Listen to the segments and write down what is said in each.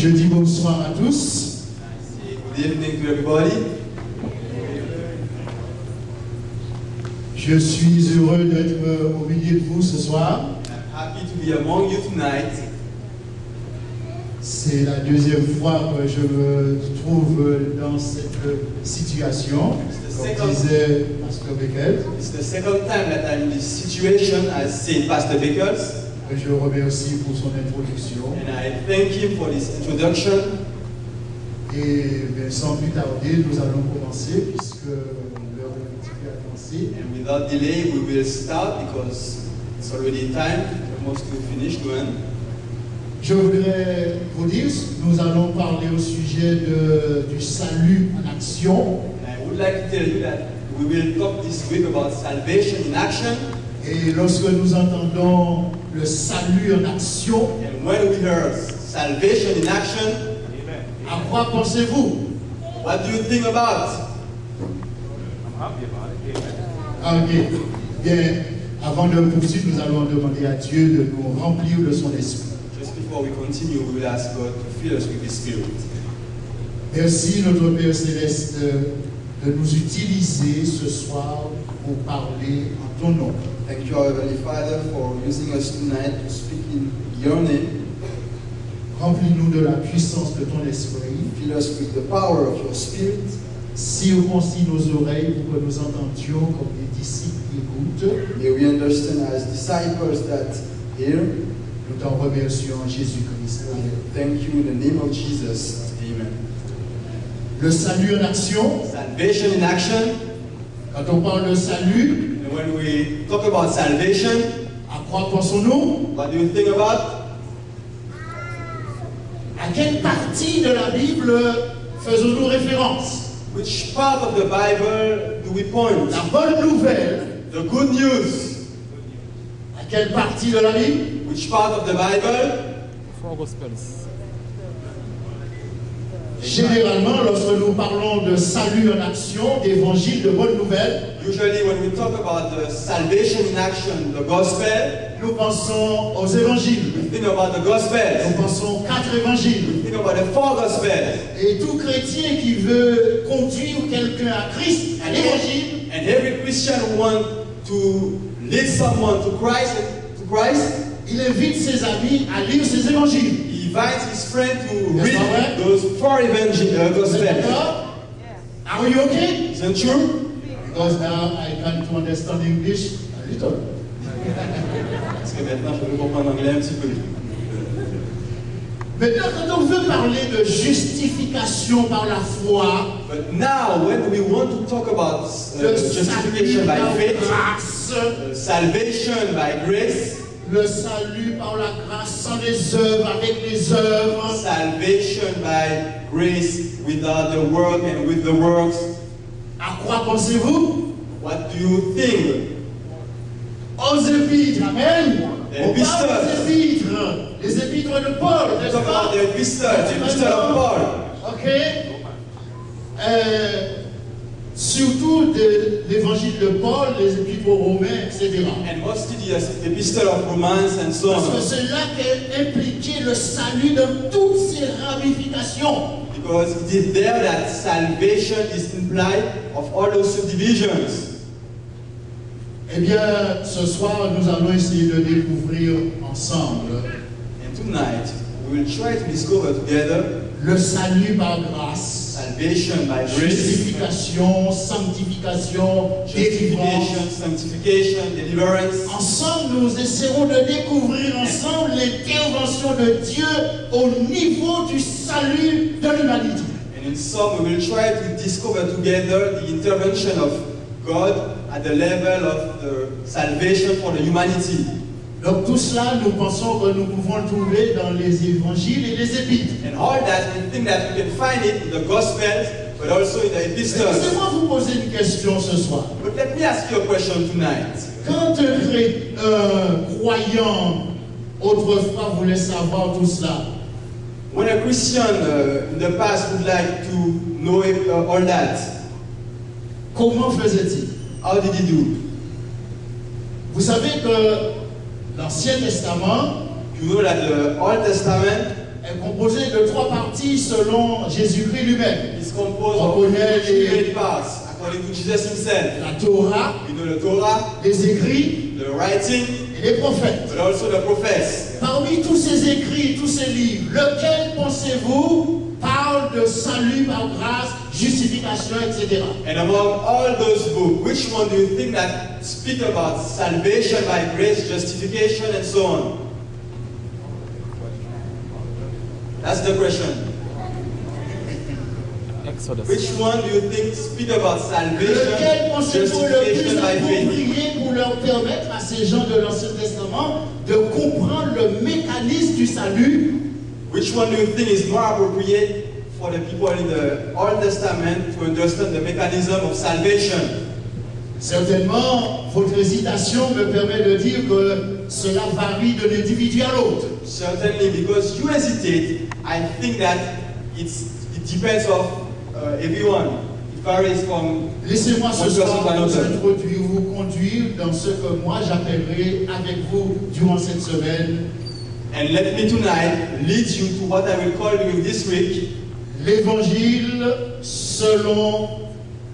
Je dis bonsoir à tous. Good evening to everybody. Je suis heureux d'être au milieu de vous ce soir. I'm happy to be among you tonight. C'est la deuxième fois que je me trouve dans cette situation, comme disait Pasteur Beckels. It's the second time that I'm in this situation, as said Pastor Beckels. Je le remercie pour son introduction. And I thank him for this introduction. Et bien, sans plus tarder, nous allons commencer puisque l'heure est un petit peu avancée. And without delay, we will start because it's already time almost to finish to end. Je voudrais vous dire, nous allons parler au sujet du salut en action. And I would like to tell you that we will talk this week about salvation in action. Et lorsque nous entendons le salut en action, And when we hear salvation in action, à quoi pensez-vous? what do you think about? I'm happy about it. Ok. Bien, avant de poursuivre, nous allons demander à Dieu de nous remplir de son esprit. Just before we continue, we will ask God to fill us with His Spirit. Merci, notre Père Céleste, de nous utiliser ce soir pour parler en ton nom. Thank you, our Heavenly Father, for using us tonight to speak in your name. Remplis-nous de la puissance de ton esprit. Fill us with the power of your Spirit. Circoncis nos oreilles pour que nous entendions comme des disciples qui écoutent. May we understand as disciples that hear. Nous t'en remercions en Jésus-Christ. Amen. Thank you in the name of Jesus. Amen. Le salut en action. Salvation in action. Quand on parle de salut, And when we talk about salvation, à quoi pensons-nous? what do you think about? À quelle partie de la Bible faisons-nous référence? Which part of the Bible do we point? La bonne nouvelle, The good news. à quelle partie de la Bible? Which part of the Bible? Four Gospels. Généralement, lorsque nous parlons de salut en action, d'évangile, de bonne nouvelle, Usually when we talk about the salvation in action, the gospel, nous pensons aux évangiles. we think about the gospel. Nous pensons aux 4 évangiles. We think about the four gospels. Et tout chrétien qui veut conduire quelqu'un à Christ, à l'évangile, And every Christian who wants to lead someone to Christ, il invite ses amis à lire ses évangiles. he invites his friend to Yes, read alright. those four gospels. D'accord? Are you okay? Isn't it true? Because now I can to understand English a little. Parce que maintenant je peux comprendre l'anglais un petit peu. Maintenant, quand on veut parler de justification par la foi, But now when we want to talk about le justification salut by par faith, grâce, salvation by grace, le salut par la grâce sans les œuvres, avec les œuvres, salvation by grace without the work and with the works, à quoi pensez-vous? what do you think? Aux épîtres, amen. On Épîtres. parle des épîtres, les épîtres de Paul, We n'est-ce talk pas? about the epistle of Paul. Ok. Surtout de l'évangile de Paul, les épîtres aux Romains, etc. And mostly the epistle of Romans and so Parce que on. c'est là qu'est impliqué le salut dans toutes ses ramifications. Because it is there that salvation is implied of all those subdivisions. Eh bien, ce soir, nous allons essayer de découvrir ensemble And tonight, we will try to discover together le salut par grâce, salvation by grace, justification, sanctification, délivrance. justification, sanctification, deliverance. Ensemble, nous essaierons de découvrir ensemble l'intervention de Dieu au niveau du salut de l'humanité. And in some, we will try to discover together the intervention of God at the level of the salvation for the humanity. Donc tout cela, nous pensons que nous pouvons le trouver dans les évangiles et les épîtres. And all that, we think that we can find it in the Gospels, but also in the epistles. Laissez-moi vous poser une question ce soir. But let me ask you a question tonight. Quand un croyant autrefois voulait savoir tout cela, When a Christian in the past would like to know all that, comment faisait-il? how did he do? Vous savez que l'Ancien Testament You know that the Old Testament est composé de 3 parties selon Jésus-Christ lui-même. It's composed On of connaît three main parts, according to Jesus himself. la Torah, You know the Torah, les écrits the writing, et les prophètes. but also the prophets. Parmi tous ces écrits, tous ces livres, lequel pensez-vous parle de salut par grâce, justification, etc. And among all those books, which one do you think that speak about salvation by grace, justification, and so on? That's the question. Exodus. Which one do you think speak about Lequel salvation, pensez-vous le plus justification by faith? approprié pour leur permettre à ces gens de l'Ancien Testament de comprendre le mécanisme du salut? Which one do you think is more appropriate for the people in the Old Testament to understand the mechanism of salvation? Certainement, votre hésitation me permet de dire que cela varie d'un individu à l'autre. Certainly, because you hesitate, I think that it depends of everyone. It varies from Laissez-moi ce one person soir to vous another. introduire, vous conduire dans ce que moi j'appellerai avec vous durant cette semaine And let me tonight lead you to what I will call you this week, l'évangile selon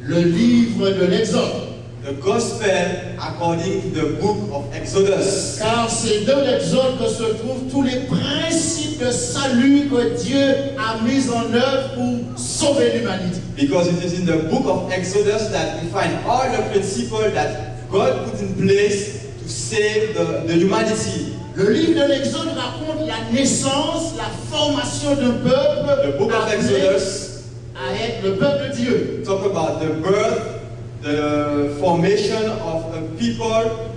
le livre de l'Exode. the Gospel according to the book of Exodus. Car c'est dans l'Exode que se trouvent tous les principes de salut que Dieu a mis en œuvre pour sauver l'humanité. Because it is in the book of Exodus that we find all the principles that God put in place to save the humanity. Le livre de l'Exode raconte la naissance, la formation d'un peuple The book of appelé Exodus à être le peuple de Dieu. talk about the birth, the formation of a people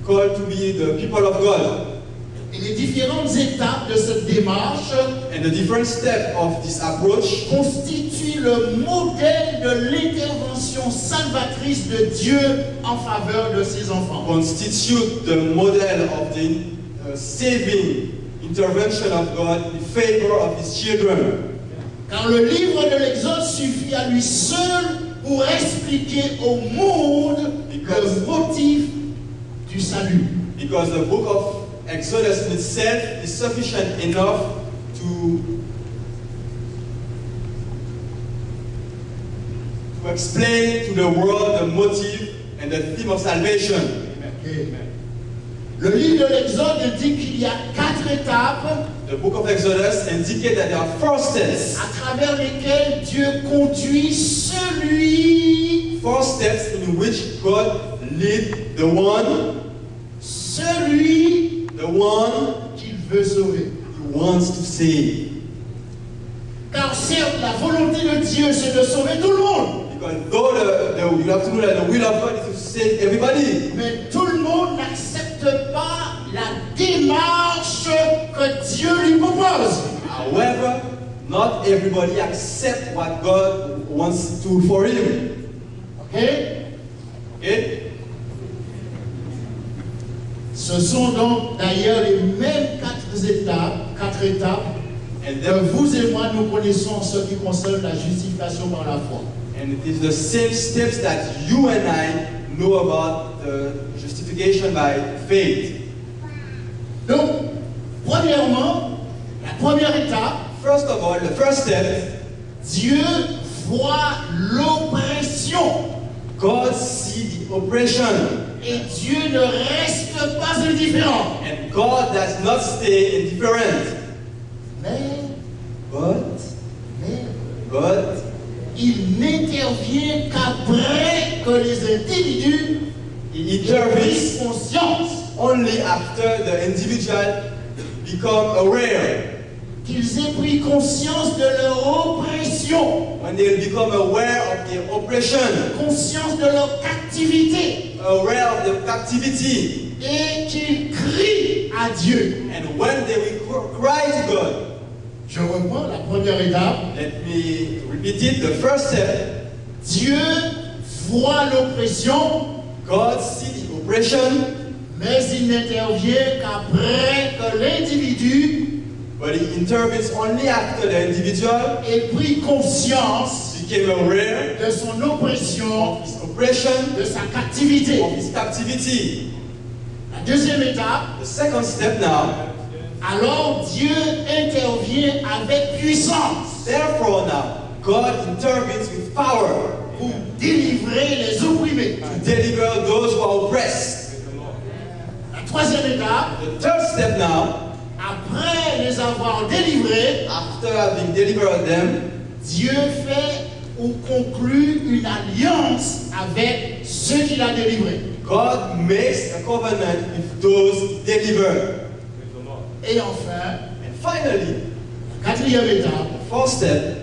called to be the people of God. Et les différentes étapes de cette démarche And the different steps of this approach constituent le modèle de l'intervention salvatrice de Dieu en faveur de ses enfants. constitute the model of the saving intervention of God in favor of his children. Car le livre de l'Exode suffit à lui seul pour expliquer au monde le motif du salut. Because the book of Exodus in itself is sufficient enough to explain to the world the motive and the theme of salvation. Okay. Le livre de l'Exode indique qu'il y a 4 étapes The book of Exodus indicates that there are 4 steps. à travers lesquelles Dieu conduit celui 4 steps in which God lead the one qu'il veut sauver. he wants to save. Car certes, la volonté de Dieu, c'est de sauver tout le monde. Because though you have to know that the will of God is to save everybody, Mais tout le monde n'accepte pas la démarche que Dieu lui propose. however, not everybody accepts what God wants to do for him. Ok? Okay? Ce sont donc d'ailleurs les mêmes 4 étapes And, que then, vous et moi nous connaissons en ce qui concerne la justification par la foi. and it is the same steps that you and I know about the justification by faith. Donc, premièrement, la première étape, First of all, the first step, Dieu voit l'oppression God sees the oppression. et Dieu ne reste pas indifférent. And God does not stay indifferent. Mais But il n'intervient qu'après que les individus He aient pris intervenes conscience only after the individual become aware. qu'ils aient pris conscience de leur oppression, When they become aware of their oppression, conscience de leur captivité, aware of the captivity, et qu'ils crient à Dieu. and when they will cry to God. Je reprends la première étape. Let me repeat it. The first step, Dieu voit l'oppression, God sees the oppression, mais il n'intervient qu'après que l'individu but He intervenes only after the individual ait pris conscience became aware de son oppression, of his oppression, de sa captivité. of his captivity. La deuxième étape, The second step now, alors Dieu intervient avec puissance. Therefore now, God intervenes with power pour délivrer les opprimés. to deliver those who are oppressed. La troisième étape, The third step now, après les avoir délivrés, after having delivered them, Dieu fait ou conclut une alliance avec ceux qu'il a délivrés. God makes a covenant with those delivered. Et enfin, And finally, la quatrième étape, the fourth step,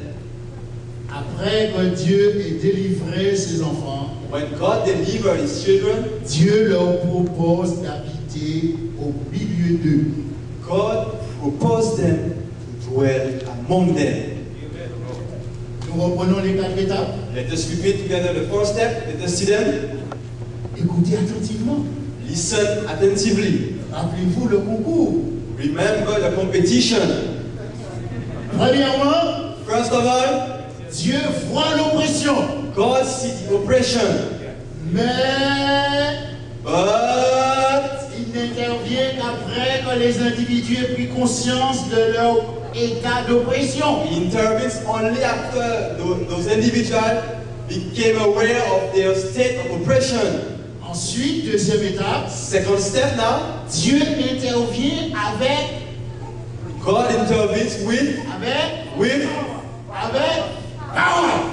après que Dieu ait délivré ses enfants, when God delivered his children, Dieu leur propose d'habiter au milieu d'eux. God proposed them to dwell among them. Nous reprenons les quatre étapes. Let us repeat together the fourth step. Let us see them. Écoutez attentivement. Listen attentively. Rappelez-vous le concours. Remember the competition. Premièrement, First of all, Dieu voit l'oppression. God sees the oppression, Mais but il n'intervient qu'après que les individus aient pris conscience de leur état d'oppression. He intervenes only after those individuals became aware of their state of oppression. Ensuite, deuxième étape, Second step now, Dieu intervient avec God intervenes with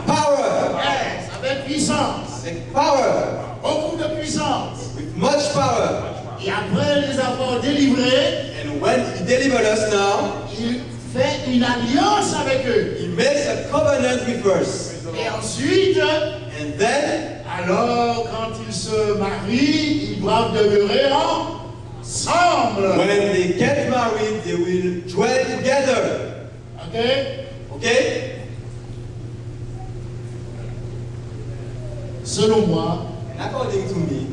power, yes, avec puissance, with power, beaucoup de puissance. with much power. Et après les avoir délivrés, And when he delivered us now, il fait une alliance avec eux. he makes a covenant with us. Et ensuite, And then, alors quand ils se marient, ils doivent demeurer ensemble. when they get married, they will dwell together. Ok? Okay? Selon moi, And according to me,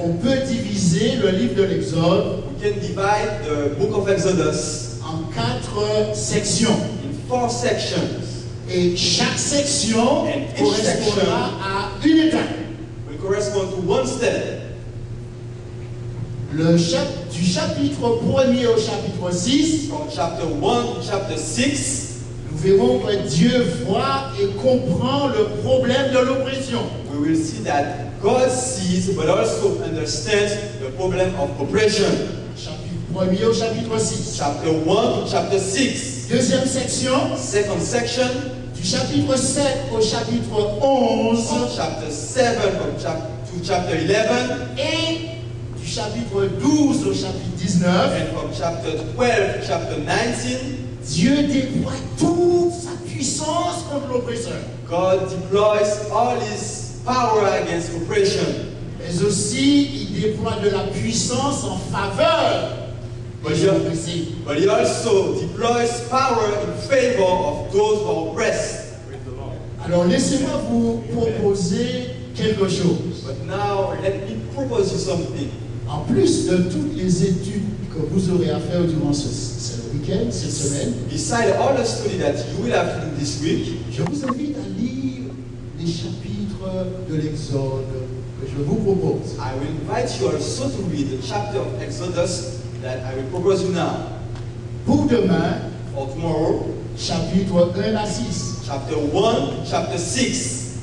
on peut diviser le livre de l'Exode we can divide the book of Exodus en 4 sections. in 4 sections. Et chaque section And each correspondra à une étape. Will correspond to one step. Du chapitre 1er au chapitre 6, From chapter 1 to chapter 6, nous verrons que Dieu voit et comprend le problème de l'oppression. we will see that God sees but also understands the problem of oppression. Chapitre 1er au chapitre 6. Chapter 1 to chapter 6. Deuxième section, Second section, du chapitre 7 au chapitre 11 from chapter 7 to chapter 11, et du chapitre 12 au chapitre 19, and from chapter 12 to chapter 19, Dieu déploie toute sa puissance contre l'oppresseur. God deploys all his power against oppression. Mais aussi, il déploie de la puissance en faveur des oppressés. But he also deploys power in favor of those who are oppressed. Alors, laissez-moi vous proposer quelque chose. But now let me propose you something. En plus de toutes les études que vous aurez à faire durant ce week-end, cette semaine, Beside all the study that you will have to do this week, je vous invite à lire les chapitres de l'Exode que je vous propose. I will invite you also to read the chapter of Exodus that I will propose you now. Pour demain, For tomorrow, chapitre 1 à 6. chapter 1, chapter 6.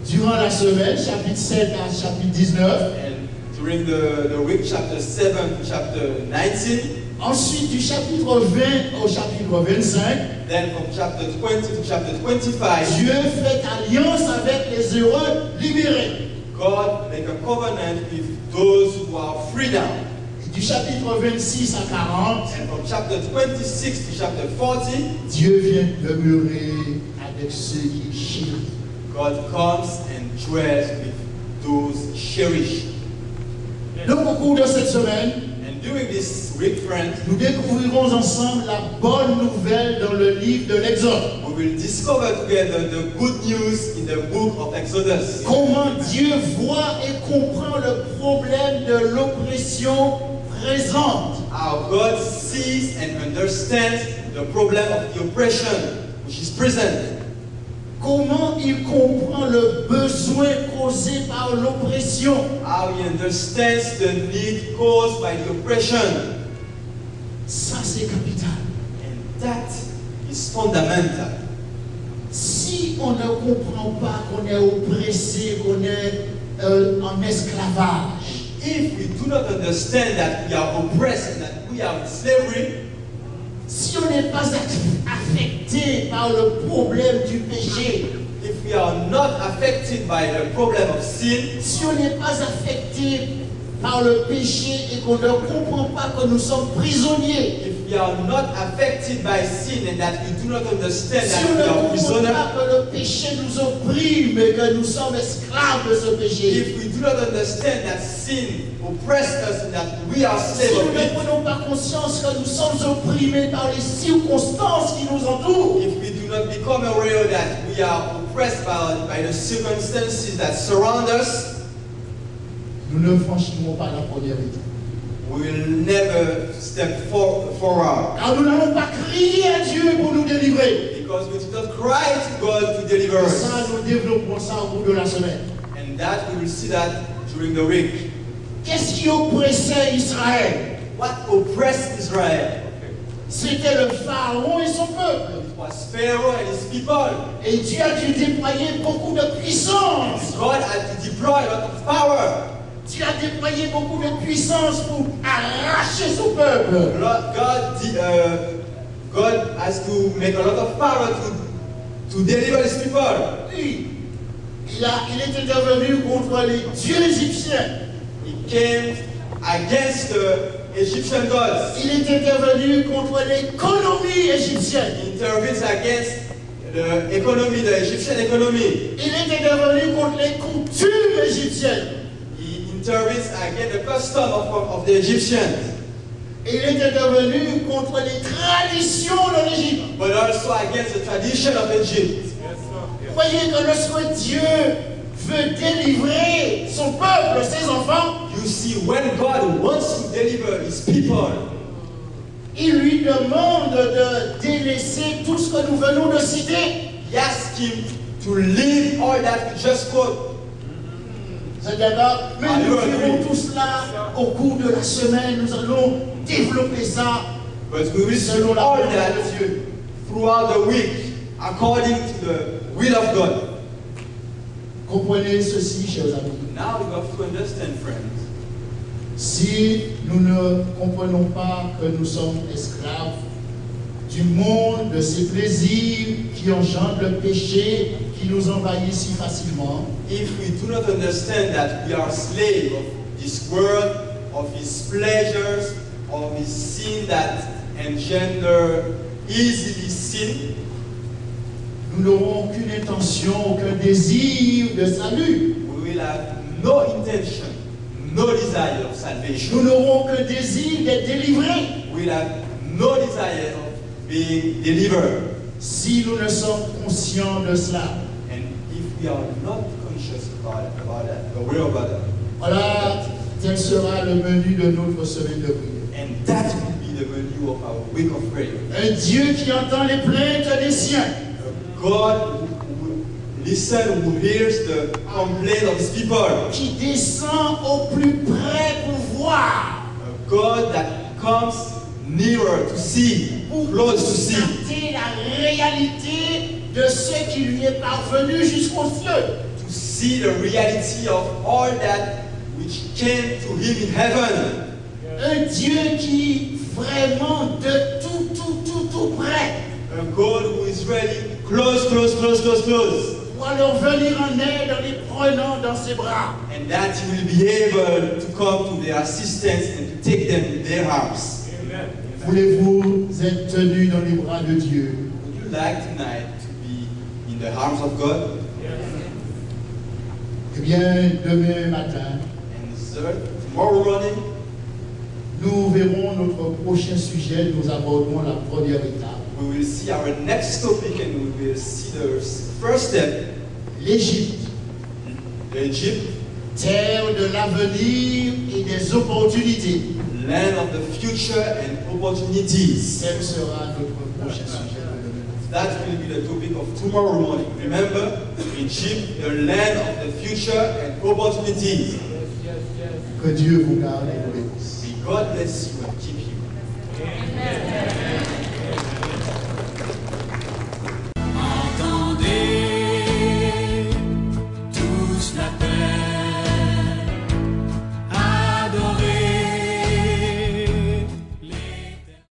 Durant la semaine, chapitre 7 à chapitre 19. And during the week, chapter 7 to chapter 19. Ensuite, du chapitre 20 au chapitre 25, Then from chapter 20 to chapter 25, Dieu fait alliance avec les heureux libérés. God make a covenant with those who are free now. Et du chapitre 26 à 40, And from chapter 26 to chapter 40, Dieu vient demeurer avec ceux qui chérissent. God comes and dwells with those cherished. Donc, au cours de cette semaine, And during this week, friends, nous découvrirons ensemble la bonne nouvelle dans le livre de l'Exode. we will discover together the good news in the book of Exodus. Comment Dieu voit et comprend le problème de l'oppression présente. How God sees and understands the problem of the oppression which is present. Comment il comprend le besoin causé par l'oppression. How he understands the need caused by the oppression. Ça, c'est capital. And that is fundamental. Si on ne comprend pas qu'on est oppressé, qu'on est en esclavage, if we do not understand that we are oppressed and that we are in slavery, si on n'est pas affecté par le problème du péché, if we are not affected by the problem of sin, si on n'est pas affecté par le péché et qu'on ne comprend pas que nous sommes prisonniers, if we are not affected by sin and that we do not understand si that on we ne are comprend prisoners, pas que le péché nous opprime et que nous sommes esclaves de ce péché, if we do not understand that sin oppresses us and that we are si slaves nous of ne it, prenons pas conscience que nous sommes opprimés par les circonstances qui nous entourent, if we do not become aware that we are oppressed by the circumstances that surround us, nous ne franchirons pas la première étape. we will never step forward. Car nous n'allons pas crier à Dieu pour nous délivrer. Because we did not cry to God to deliver Et ça, us. nous développerons ça au bout de la semaine. And that we will see that during the week. Qu'est-ce qui oppressait Israël? What oppressed Israel? C'était le Pharaon et son peuple. It was Pharaoh and his people. Et Dieu a dû déployer beaucoup de puissance. God had to deploy a lot of power. Dieu a déployé beaucoup de puissance pour arracher son peuple. God has to make a lot of power to deliver his people. Oui. Il est intervenu contre les dieux égyptiens. He came against the Egyptian gods. Il est intervenu contre l'économie égyptienne. He intervenes against the economy, the Egyptian economy. Il est intervenu contre les coutumes égyptiennes. He intervenes against the custom of the Egyptians. Et il est intervenu contre les traditions de l'Égypte. But also against the tradition of Egypt. Voyez que lorsque Dieu veut délivrer son peuple, ses enfants, You see, when God wants to deliver his people, il lui demande de délaisser tout ce que nous venons de citer. he asks him to leave all that we just quote. C'est d'accord. Mais nous verrons tout cela au cours de la semaine. Nous allons développer ça But we will see selon la all volonté that de Dieu. throughout the week, according to the will of God. Comprenez ceci, chers amis. Now you have to understand, friends. Si nous ne comprenons pas que nous sommes esclaves du monde, de ses plaisirs qui engendrent le péché, qui nous envahit si facilement, If we do not understand that we are slaves of this world, of his pleasures, of his sin that engender easily sin, nous n'aurons aucune intention, aucun désir de salut. we will have no intention, no desire of salvation. Nous n'aurons aucun désir d'être délivrés We will have no desire of being delivered. si nous ne sommes conscients de cela. And if we are not conscious about that, aware about that, Voilà, tel sera le menu de notre semaine de prière. and that will be the menu of our week of prayer. Un Dieu qui entend les plaintes des siens. A God who listens, who hears the complaint of his people. Qui descend au plus près pour voir, A God that comes nearer to see, pour close to see, constater la réalité de ce qui lui est parvenu jusqu'aux cieux. to see the reality of all that which came to him in heaven. Un Dieu qui vraiment de tout près A God who is really close. va leur venir en aide en les prenant dans ses bras. And that he will be able to come to their assistance and to take them in their arms. Voulez-vous être tenus dans les bras de Dieu? Would you like tonight to be in the arms of God? Eh bien, demain matin, And third, tomorrow morning, nous verrons notre prochain sujet. Nous aborderons la première étape. we will see our next topic and we will see the first step, L'Égypte, Egypt, terre de l'avenir et des opportunités. land of the future and opportunities. Tel sera notre prochain sujet de demain. That will be the topic of tomorrow morning. Remember, Egypt, the land of the future and opportunities. Que Dieu vous garde et vous bénisse. May God bless you and keep you. Amen.